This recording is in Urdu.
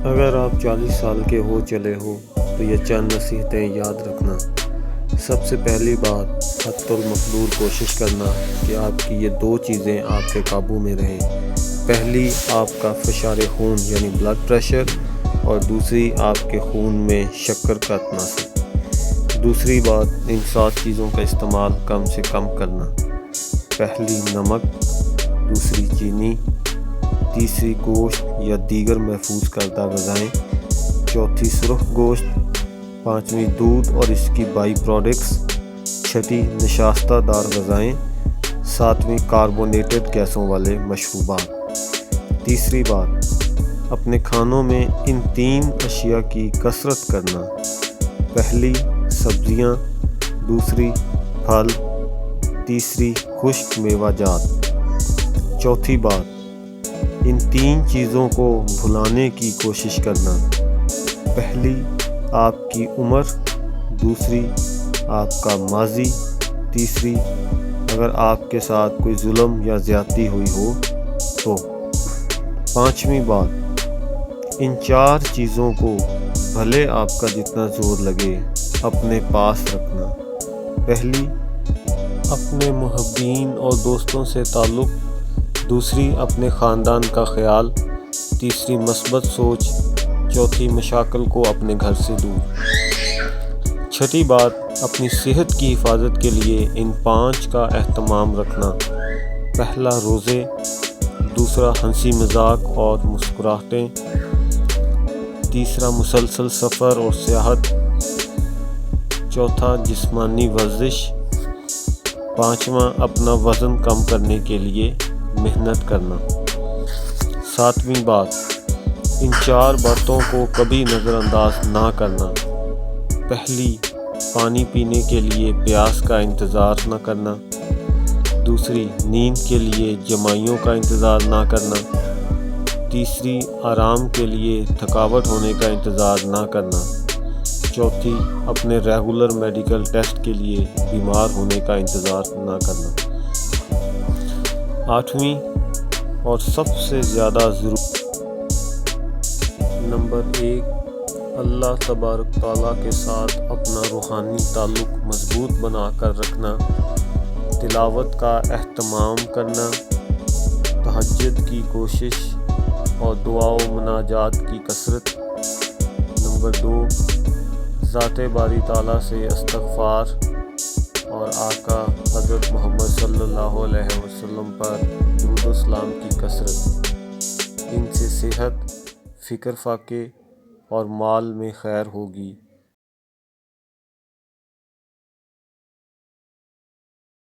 اگر آپ 40 سال کے ہو چلے ہو تو یہ چند نصیحتیں یاد رکھنا۔ سب سے پہلی بات، حتی المقدور کوشش کرنا کہ آپ کی یہ دو چیزیں آپ کے قابو میں رہیں۔ پہلی، آپ کا فشار خون یعنی بلڈ پریشر، اور دوسری، آپ کے خون میں شکر کا تناسب۔ دوسری بات، ان 7 چیزوں کا استعمال کم سے کم کرنا۔ پہلی نمک، دوسری چینی، تیسری گوشت یا دیگر محفوظ کردہ غذائیں، چوتھی سرخ گوشت، پانچویں دودھ اور اس کی بائی پروڈکٹس، چھٹی نشاستہ دار غذائیں، ساتویں کاربونیٹڈ گیسوں والے مشروبات۔ تیسری بات، اپنے کھانوں میں ان 3 اشیاء کی کثرت کرنا۔ پہلی سبزیاں، دوسری پھل، تیسری خشک میوہ جات۔ چوتھی بات، ان 3 چیزوں کو بھلانے کی کوشش کرنا۔ پہلی آپ کی عمر، دوسری آپ کا ماضی، تیسری اگر آپ کے ساتھ کوئی ظلم یا زیادتی ہوئی ہو تو۔ پانچویں بات، ان 4 چیزوں کو بھلے آپ کا جتنا زور لگے اپنے پاس رکھنا۔ پہلی، اپنے محبین اور دوستوں سے تعلق، دوسری اپنے خاندان کا خیال، تیسری مثبت سوچ، چوتھی مشاکل کو اپنے گھر سے دور۔ چھٹی بات، اپنی صحت کی حفاظت کے لیے ان 5 کا اہتمام رکھنا۔ پہلا روزے، دوسرا ہنسی مذاق اور مسکراہٹیں، تیسرا مسلسل سفر اور سیاحت، چوتھا جسمانی ورزش، پانچواں اپنا وزن کم کرنے کے لیے محنت کرنا۔ ساتویں بات، ان 4 باتوں کو کبھی نظر انداز نہ کرنا۔ پہلی، پانی پینے کے لیے پیاس کا انتظار نہ کرنا۔ دوسری، نیند کے لیے جمائیوں کا انتظار نہ کرنا۔ تیسری، آرام کے لیے تھکاوٹ ہونے کا انتظار نہ کرنا۔ چوتھی، اپنے ریگولر میڈیکل ٹیسٹ کے لیے بیمار ہونے کا انتظار نہ کرنا۔ 8ویں اور سب سے زیادہ ضروری، نمبر 1، اللہ تبارک تعالیٰ کے ساتھ اپنا روحانی تعلق مضبوط بنا کر رکھنا، تلاوت کا اہتمام کرنا، تہجد کی کوشش اور دعا و مناجات کی کثرت۔ نمبر 2، ذات باری تعالیٰ سے استغفار اور آقا حضرت محمد صلی اللہ علیہ وسلم پر درود و سلام کی کثرت۔ ان سے صحت، فکر فاقے اور مال میں خیر ہوگی۔